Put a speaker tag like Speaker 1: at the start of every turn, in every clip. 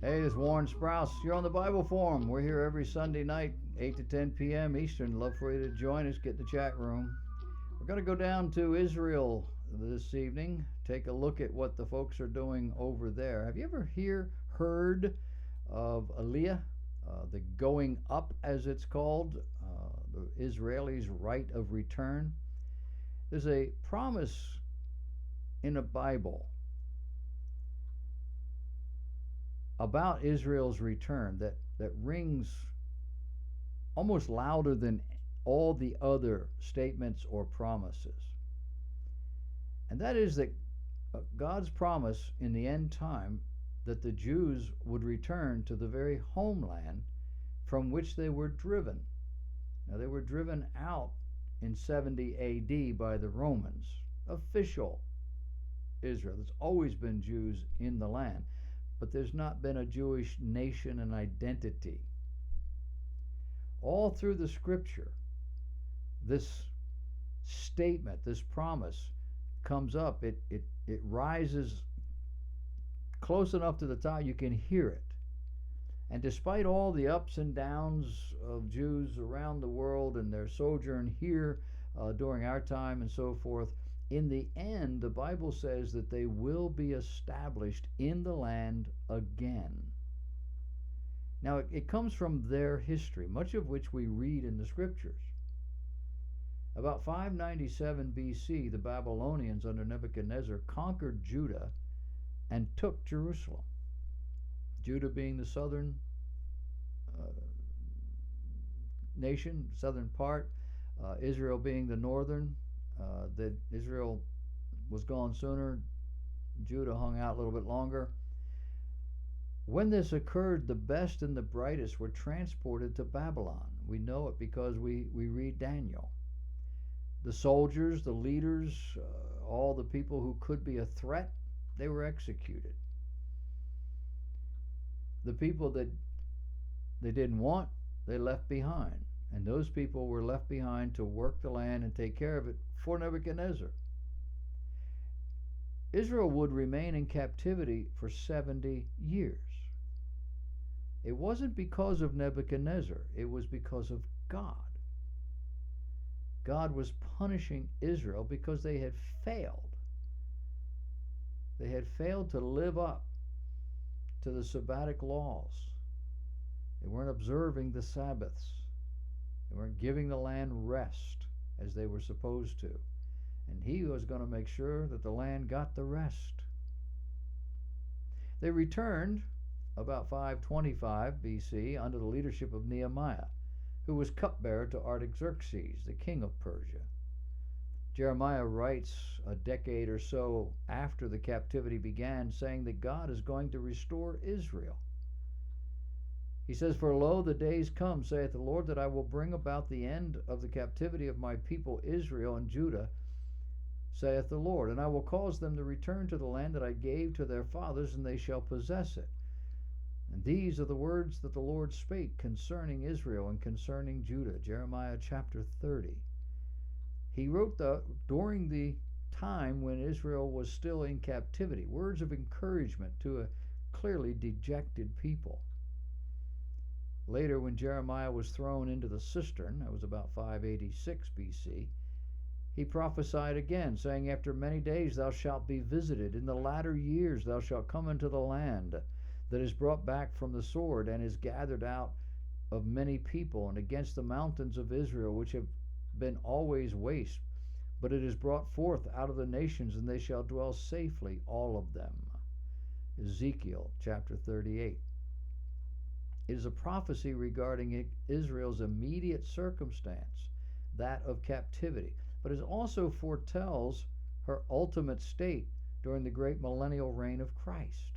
Speaker 1: Hey, this is Warren Sprouse. You're on the Bible Forum. We're here every Sunday night, 8 to 10 p.m. Eastern. Love for you to join us. Get in the chat room. We're going to go down to Israel this evening, take a look at what the folks are doing over there. Have you ever heard of Allyia, the going up, as it's called, the Israelis' right of return? There's a promise in the Bible about Israel's return that rings almost louder than all the other statements or promises. And that is that God's promise in the end time that the Jews would return to the very homeland from which they were driven. Now, they were driven out in 70 AD by the Romans, official Israel. There's always been Jews in the land, but there's not been a Jewish nation and identity. All through the scripture, this statement, this promise comes up. It rises close enough to the top you can hear it. And despite all the ups and downs of Jews around the world and their sojourn here during our time and so forth, in the end, the Bible says that they will be established in the land again. Now, it comes from their history, much of which we read in the scriptures. About 597 BC, the Babylonians under Nebuchadnezzar conquered Judah and took Jerusalem. Judah being the southern nation, southern part, Israel being the northern. That Israel was gone sooner, Judah hung out a little bit longer. When this occurred, the best and the brightest were transported to Babylon. We know it because we read Daniel. The soldiers, the leaders, all the people who could be a threat, they were executed. The people that they didn't want, they left behind. And those people were left behind to work the land and take care of it for Nebuchadnezzar. Israel would remain in captivity for 70 years. It wasn't because of Nebuchadnezzar, it was because of God. God was punishing Israel because they had failed. They had failed to live up to the Sabbatic laws. They weren't observing the Sabbaths. They weren't giving the land rest as they were supposed to. And he was going to make sure that the land got the rest. They returned about 525 BC under the leadership of Nehemiah, who was cupbearer to Artaxerxes, the king of Persia. Jeremiah writes a decade or so after the captivity began, saying that God is going to restore Israel. He says, "For lo, the days come, saith the Lord, that I will bring about the end of the captivity of my people Israel and Judah, saith the Lord, and I will cause them to return to the land that I gave to their fathers, and they shall possess it. And these are the words that the Lord spake concerning Israel and concerning Judah." Jeremiah chapter 30. He wrote during the time when Israel was still in captivity, words of encouragement to a clearly dejected people. Later, when Jeremiah was thrown into the cistern, that was about 586 BC, he prophesied again, saying, "After many days thou shalt be visited. In the latter years thou shalt come into the land that is brought back from the sword, and is gathered out of many people, and against the mountains of Israel, which have been always waste. But it is brought forth out of the nations, and they shall dwell safely, all of them." Ezekiel chapter 38. It is a prophecy regarding Israel's immediate circumstance, that of captivity, but it also foretells her ultimate state during the great millennial reign of Christ.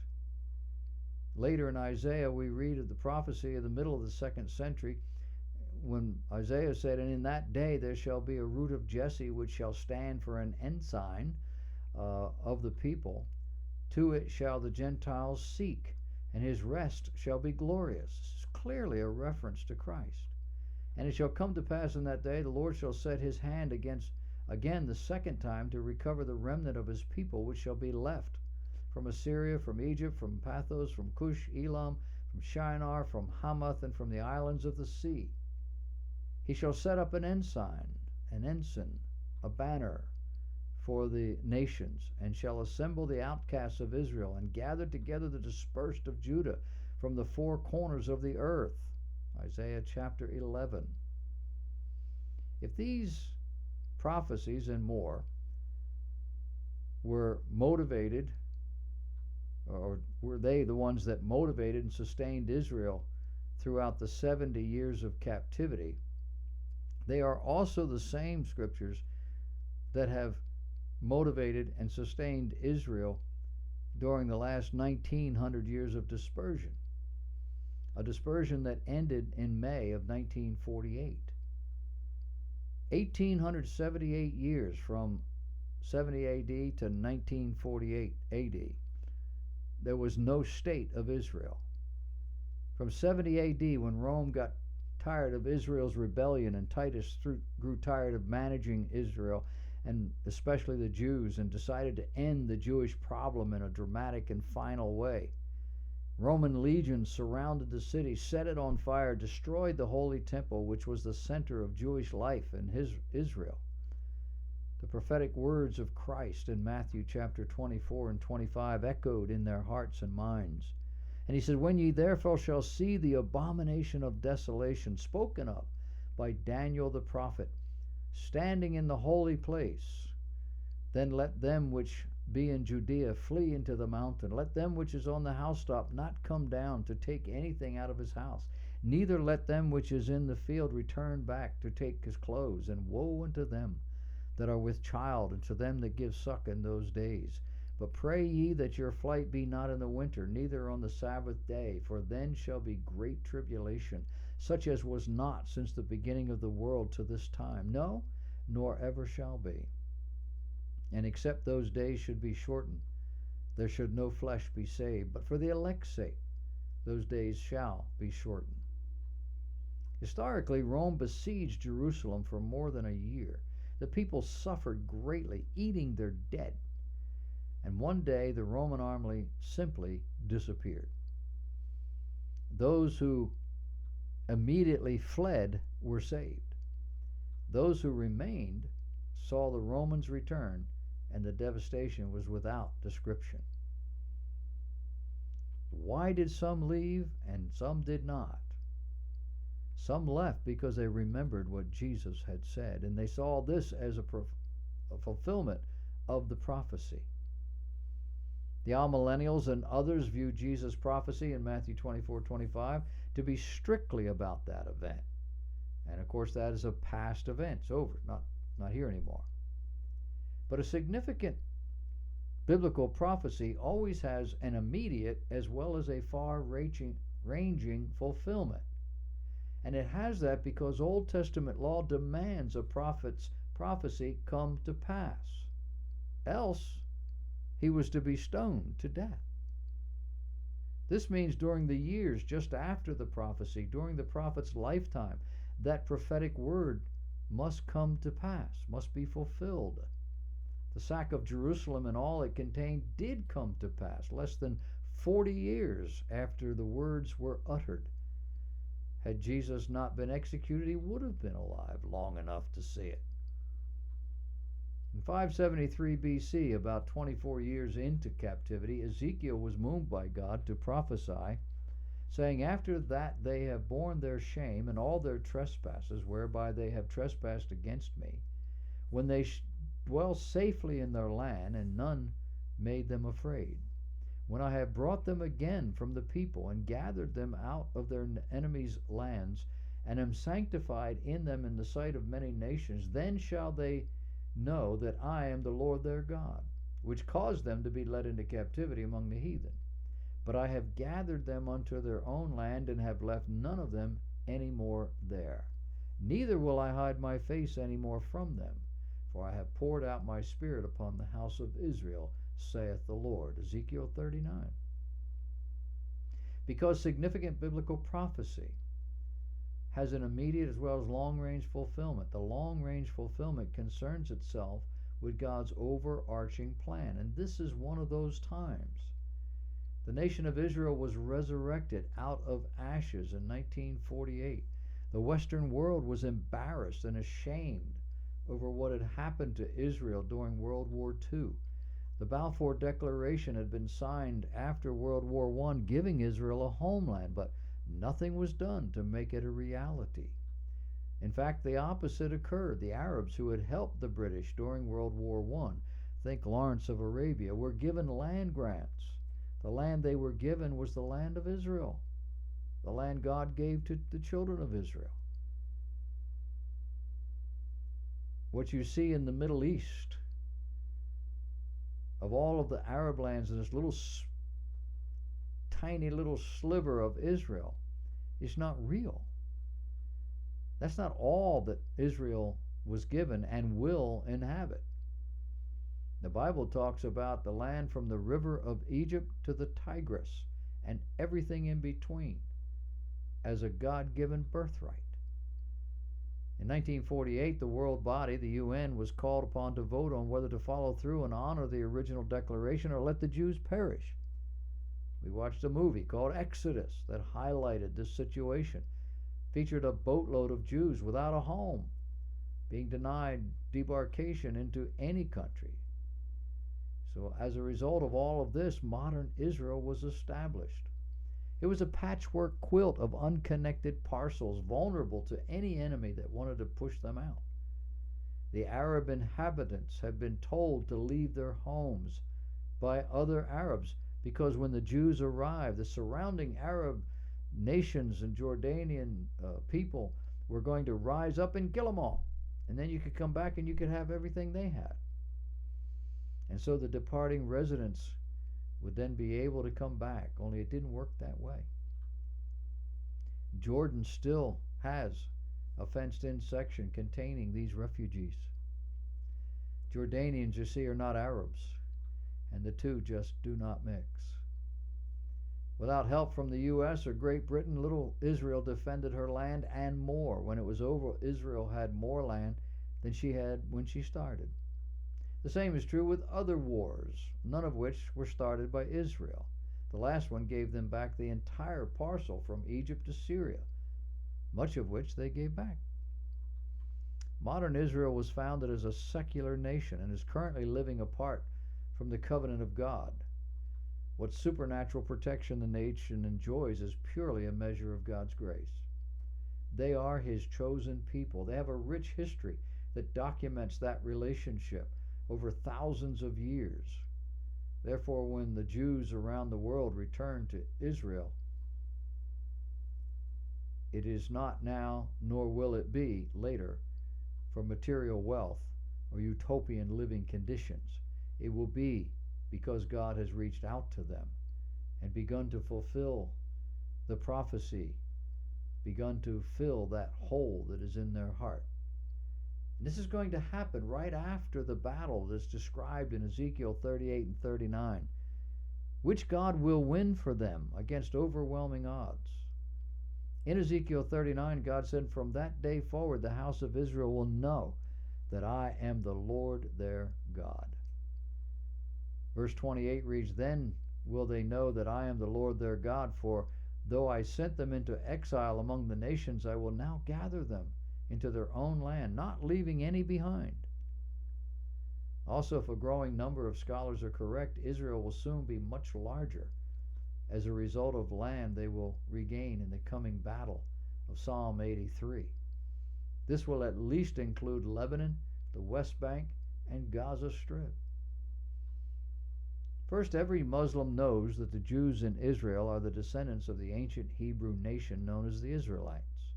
Speaker 1: Later in Isaiah, we read of the prophecy of the middle of the 2nd century, when Isaiah said, "And in that day there shall be a root of Jesse, which shall stand for an ensign of the people. To it shall the Gentiles seek, and his rest shall be glorious." It's clearly a reference to Christ. "And it shall come to pass in that day, the Lord shall set his hand against again the second time to recover the remnant of his people which shall be left from Assyria, from Egypt, from Pathros, from Cush, Elam, from Shinar, from Hamath, and from the islands of the sea. He shall set up an ensign, a banner for the nations, and shall assemble the outcasts of Israel, and gather together the dispersed of Judah from the four corners of the earth. Isaiah chapter 11. If these prophecies and more were motivated, or were they the ones that motivated and sustained Israel throughout the 70 years of captivity, they are also the same scriptures that have motivated and sustained Israel during the last 1900 years of dispersion, a dispersion that ended in May of 1948. 1878 years from 70 AD to 1948 AD, there was no state of Israel. From 70 AD, when Rome got tired of Israel's rebellion and Titus grew tired of managing Israel, and especially the Jews, and decided to end the Jewish problem in a dramatic and final way, Roman legions surrounded the city, set it on fire, destroyed the Holy Temple, which was the center of Jewish life in Israel. The prophetic words of Christ in Matthew chapter 24 and 25 echoed in their hearts and minds. And he said, "When ye therefore shall see the abomination of desolation spoken of by Daniel the prophet, standing in the holy place, then let them which be in Judea flee into the mountain. Let them which is on the housetop not come down to take anything out of his house. Neither let them which is in the field return back to take his clothes. And woe unto them that are with child, and to them that give suck in those days. But pray ye that your flight be not in the winter, neither on the Sabbath day, for then shall be great tribulation, such as was not since the beginning of the world to this time, no, nor ever shall be. And except those days should be shortened, there should no flesh be saved. But for the elect's sake, those days shall be shortened." Historically, Rome besieged Jerusalem for more than a year. The people suffered greatly, eating their dead. And one day the Roman army simply disappeared. Those who immediately fled were saved. Those who remained saw the Romans return, and the devastation was without description. Why did some leave and some did not? Some left because they remembered what Jesus had said, and they saw this as a fulfillment of the prophecy. The amillennials and others viewed Jesus' prophecy in Matthew 24:25 to be strictly about that event. And of course, that is a past event. It's over, not here anymore. But a significant biblical prophecy always has an immediate as well as a far-ranging fulfillment. And it has that because Old Testament law demands a prophet's prophecy come to pass. Else, he was to be stoned to death. This means during the years just after the prophecy, during the prophet's lifetime, that prophetic word must come to pass, must be fulfilled. The sack of Jerusalem and all it contained did come to pass less than 40 years after the words were uttered. Had Jesus not been executed, he would have been alive long enough to see it. In 573 BC, about 24 years into captivity, Ezekiel was moved by God to prophesy, saying, "After that they have borne their shame and all their trespasses, whereby they have trespassed against me, when they dwell safely in their land, and none made them afraid. When I have brought them again from the people, and gathered them out of their enemies' lands, and am sanctified in them in the sight of many nations, then shall they know that I am the Lord their God, which caused them to be led into captivity among the heathen. But I have gathered them unto their own land, and have left none of them any more there. Neither will I hide my face any more from them, for I have poured out my spirit upon the house of Israel, saith the Lord." Ezekiel 39. Because significant biblical prophecy has an immediate as well as long-range fulfillment, the long-range fulfillment concerns itself with God's overarching plan. And this is one of those times. The nation of Israel was resurrected out of ashes in 1948. The Western world was embarrassed and ashamed over what had happened to Israel during World War II. The Balfour Declaration had been signed after World War I, giving Israel a homeland, but nothing was done to make it a reality. In fact, the opposite occurred. The Arabs who had helped the British during World War I, think Lawrence of Arabia, were given land grants. The land they were given was the land of Israel, the land God gave to the children of Israel. What you see in the Middle East, of all of the Arab lands in this tiny little sliver of Israel, is not real. That's not all that Israel was given and will inhabit. The Bible talks about the land from the river of Egypt to the Tigris and everything in between as a God-given birthright. In 1948, the world body, the UN, was called upon to vote on whether to follow through and honor the original declaration or let the Jews perish. We watched a movie called Exodus that highlighted this situation. Featured a boatload of Jews without a home, being denied debarkation into any country. So as a result of all of this, modern Israel was established. It was a patchwork quilt of unconnected parcels, vulnerable to any enemy that wanted to push them out. The Arab inhabitants had been told to leave their homes by other Arabs, because when the Jews arrived, the surrounding Arab nations and Jordanian people were going to rise up and kill them all. And then you could come back and you could have everything they had. And so the departing residents would then be able to come back, only it didn't work that way. Jordan still has a fenced-in section containing these refugees. Jordanians, you see, are not Arabs, and the two just do not mix. Without help from the U.S. or Great Britain, little Israel defended her land and more. When it was over, Israel had more land than she had when she started. The same is true with other wars, none of which were started by Israel. The last one gave them back the entire parcel from Egypt to Syria, much of which they gave back. Modern Israel was founded as a secular nation and is currently living apart from the covenant of God. What supernatural protection the nation enjoys is purely a measure of God's grace. They are His chosen people. They have a rich history that documents that relationship over thousands of years. Therefore, when the Jews around the world return to Israel, it is not now, nor will it be later, for material wealth or utopian living conditions. It will be because God has reached out to them and begun to fulfill the prophecy, begun to fill that hole that is in their heart. And this is going to happen right after the battle that's described in Ezekiel 38 and 39, which God will win for them against overwhelming odds. In Ezekiel 39, God said, "From that day forward, the house of Israel will know that I am the Lord their God." Verse 28 reads, "Then will they know that I am the Lord their God, for though I sent them into exile among the nations, I will now gather them into their own land, not leaving any behind." Also, if a growing number of scholars are correct, Israel will soon be much larger as a result of land they will regain in the coming battle of Psalm 83. This will at least include Lebanon, the West Bank, and Gaza Strip. First, every Muslim knows that the Jews in Israel are the descendants of the ancient Hebrew nation known as the Israelites.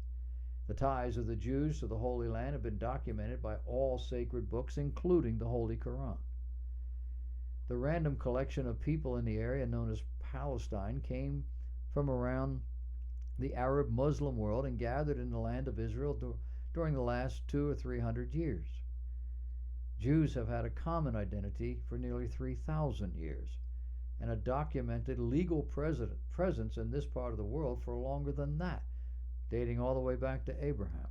Speaker 1: The ties of the Jews to the Holy Land have been documented by all sacred books, including the Holy Quran. The random collection of people in the area known as Palestine came from around the Arab Muslim world and gathered in the land of Israel during the last 200 or 300 years. Jews have had a common identity for nearly 3,000 years and a documented legal presence in this part of the world for longer than that, dating all the way back to Abraham.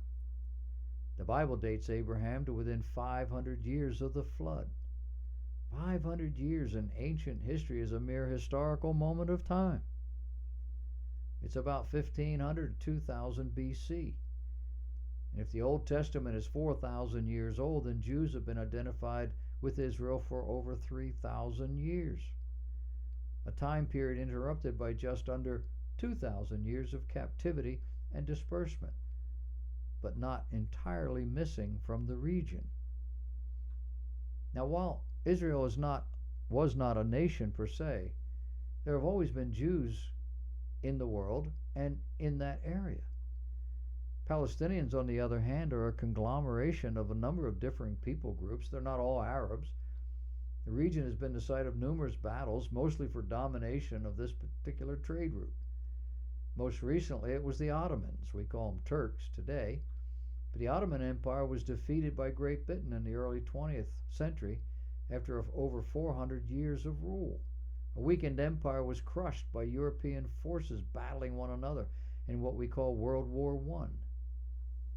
Speaker 1: The Bible dates Abraham to within 500 years of the flood. 500 years in ancient history is a mere historical moment of time. It's about 1500 to 2000 BC. And if the Old Testament is 4,000 years old, then Jews have been identified with Israel for over 3,000 years. A time period interrupted by just under 2,000 years of captivity and disbursement, but not entirely missing from the region. Now, while Israel was not a nation per se, there have always been Jews in the world and in that area. Palestinians, on the other hand, are a conglomeration of a number of differing people groups. They're not all Arabs. The region has been the site of numerous battles, mostly for domination of this particular trade route. Most recently, it was the Ottomans. We call them Turks today. But the Ottoman Empire was defeated by Great Britain in the early 20th century after over 400 years of rule. A weakened empire was crushed by European forces battling one another in what we call World War I.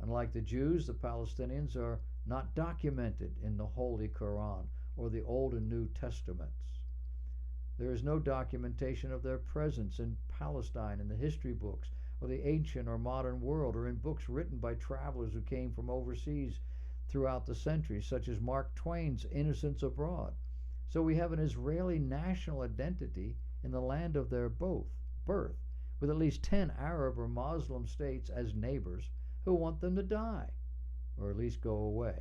Speaker 1: Unlike the Jews, the Palestinians are not documented in the Holy Quran or the Old and New Testaments. There is no documentation of their presence in Palestine in the history books or the ancient or modern world, or in books written by travelers who came from overseas throughout the centuries, such as Mark Twain's Innocents Abroad. So we have an Israeli national identity in the land of their birth, with at least 10 Arab or Muslim states as neighbors who want them to die, or at least go away.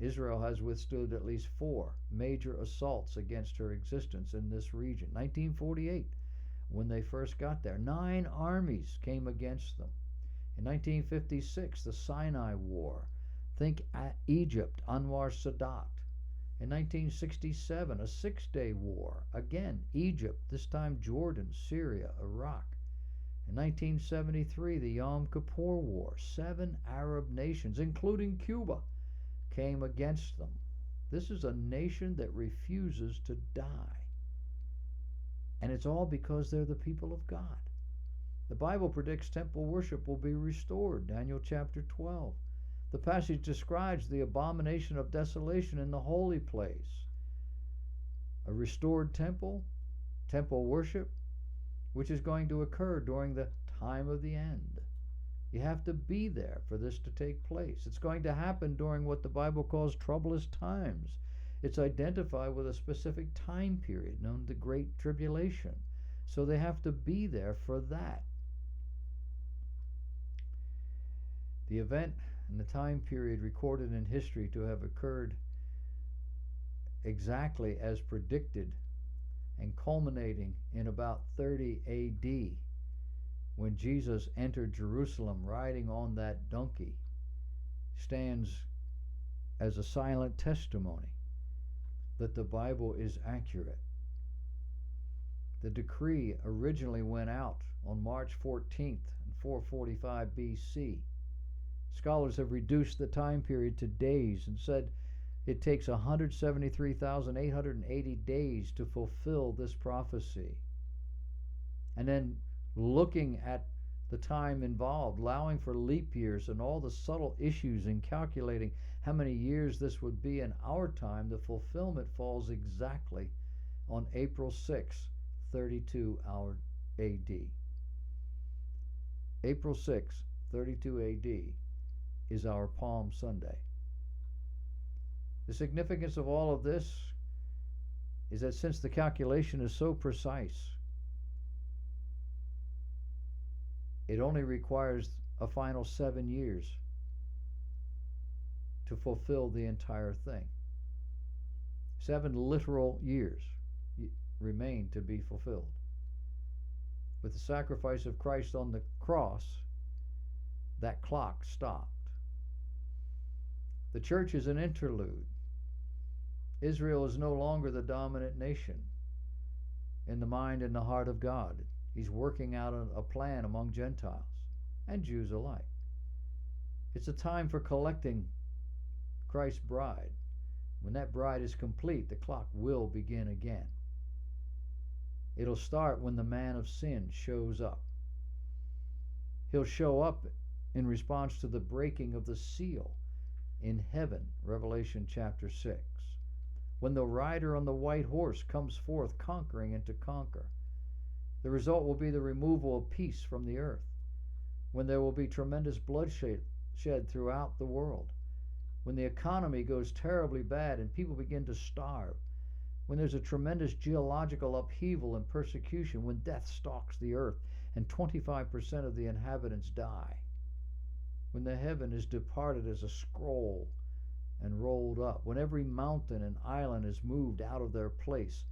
Speaker 1: Israel has withstood at least 4 major assaults against her existence in this region. 1948, when they first got there, 9 armies came against them. In 1956, the Sinai War. Think Egypt, Anwar Sadat. In 1967, a 6-day war. Again, Egypt, this time Jordan, Syria, Iraq. In 1973, the Yom Kippur War. 7 Arab nations, including Cuba, came against them. This is a nation that refuses to die. And it's all because they're the people of God. The Bible predicts temple worship will be restored, Daniel chapter 12. The passage describes the abomination of desolation in the holy place. A restored temple worship, which is going to occur during the time of the end. You have to be there for this to take place. It's going to happen during what the Bible calls troublous times. It's identified with a specific time period known as the Great Tribulation. So they have to be there for that. The event and the time period recorded in history to have occurred exactly as predicted and culminating in about 30 AD, when Jesus entered Jerusalem riding on that donkey, stands as a silent testimony that the Bible is accurate. The decree originally went out on March 14th in 445 BC. Scholars have reduced the time period to days and said it takes 173,880 days to fulfill this prophecy. And then looking at the time involved, allowing for leap years and all the subtle issues in calculating how many years this would be in our time, the fulfillment falls exactly on April 6, 32 AD. April 6, 32 AD is our Palm Sunday. The significance of all of this is that since the calculation is so precise, it only requires a final 7 years to fulfill the entire thing. 7 literal years remain to be fulfilled. With the sacrifice of Christ on the cross, that clock stopped. The church is an interlude. Israel is no longer the dominant nation in the mind and the heart of God. He's working out a plan among Gentiles and Jews alike. It's a time for collecting Christ's bride. When that bride is complete, the clock will begin again. It'll start when the man of sin shows up. He'll show up in response to the breaking of the seal in heaven, Revelation chapter 6, when the rider on the white horse comes forth conquering and to conquer. The result will be the removal of peace from the earth, when there will be tremendous bloodshed throughout the world, when the economy goes terribly bad and people begin to starve, when there's a tremendous geological upheaval and persecution, when death stalks the earth and 25% of the inhabitants die, when the heaven is departed as a scroll and rolled up, when every mountain and island is moved out of their place,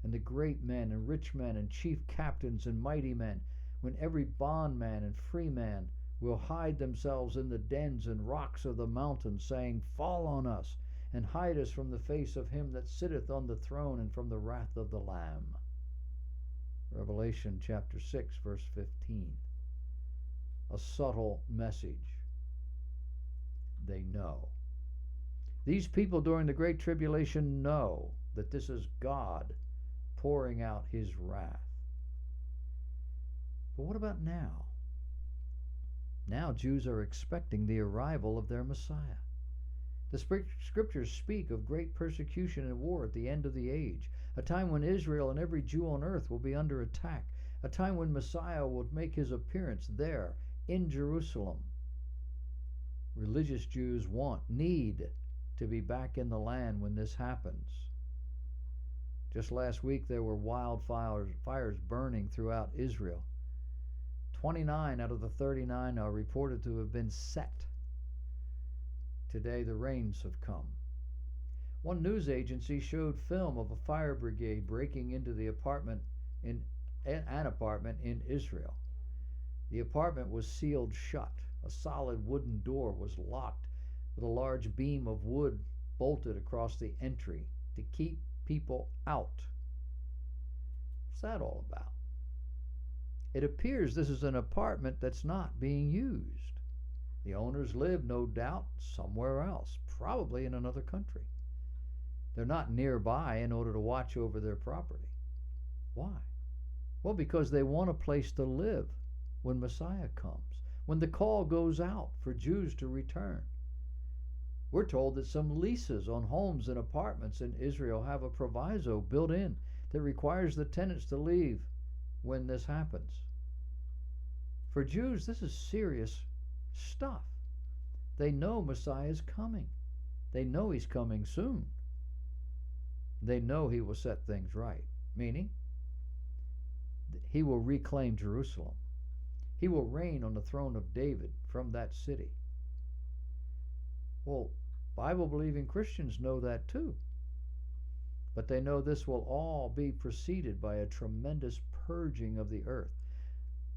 Speaker 1: and the great men and rich men and chief captains and mighty men, when every bondman and free man will hide themselves in the dens and rocks of the mountains, saying, "Fall on us, and hide us from the face of him that sitteth on the throne and from the wrath of the Lamb." Revelation chapter 6, verse 15. A subtle message. They know. These people during the Great Tribulation know that this is God pouring out his wrath. But what about now? Now Jews are expecting the arrival of their Messiah. The scriptures speak of great persecution and war at the end of the age, a time when Israel and every Jew on earth will be under attack, a time when Messiah will make his appearance there in Jerusalem. Religious Jews need to be back in the land when this happens. Just last week there were wildfires burning throughout Israel. 29 out of the 39 are reported to have been set. Today the rains have come. One news agency showed film of a fire brigade breaking into an apartment in Israel. The apartment was sealed shut. A solid wooden door was locked with a large beam of wood bolted across the entry to keep people out. What's that all about? It appears this is an apartment that's not being used. The owners live, no doubt, somewhere else, probably in another country. They're not nearby in order to watch over their property. Why? Well, because they want a place to live when Messiah comes, when the call goes out for Jews to return. We're told that some leases on homes and apartments in Israel have a proviso built in that requires the tenants to leave when this happens. For Jews, this is serious stuff. They know Messiah is coming. They know he's coming soon. They know he will set things right, meaning he will reclaim Jerusalem. He will reign on the throne of David from that city. Well, Bible-believing Christians know that too. But they know this will all be preceded by a tremendous purging of the earth,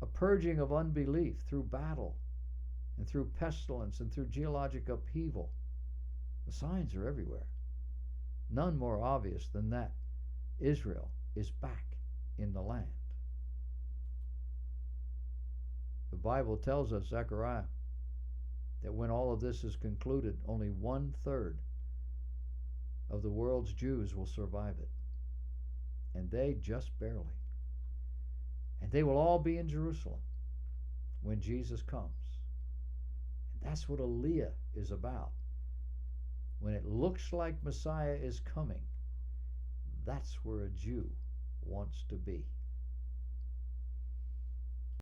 Speaker 1: a purging of unbelief through battle and through pestilence and through geologic upheaval. The signs are everywhere. None more obvious than that Israel is back in the land. The Bible tells us, Zechariah, that when all of this is concluded, only 1/3 of the world's Jews will survive it. And they just barely. And they will all be in Jerusalem when Jesus comes. And that's what Allyia is about. When it looks like Messiah is coming, that's where a Jew wants to be.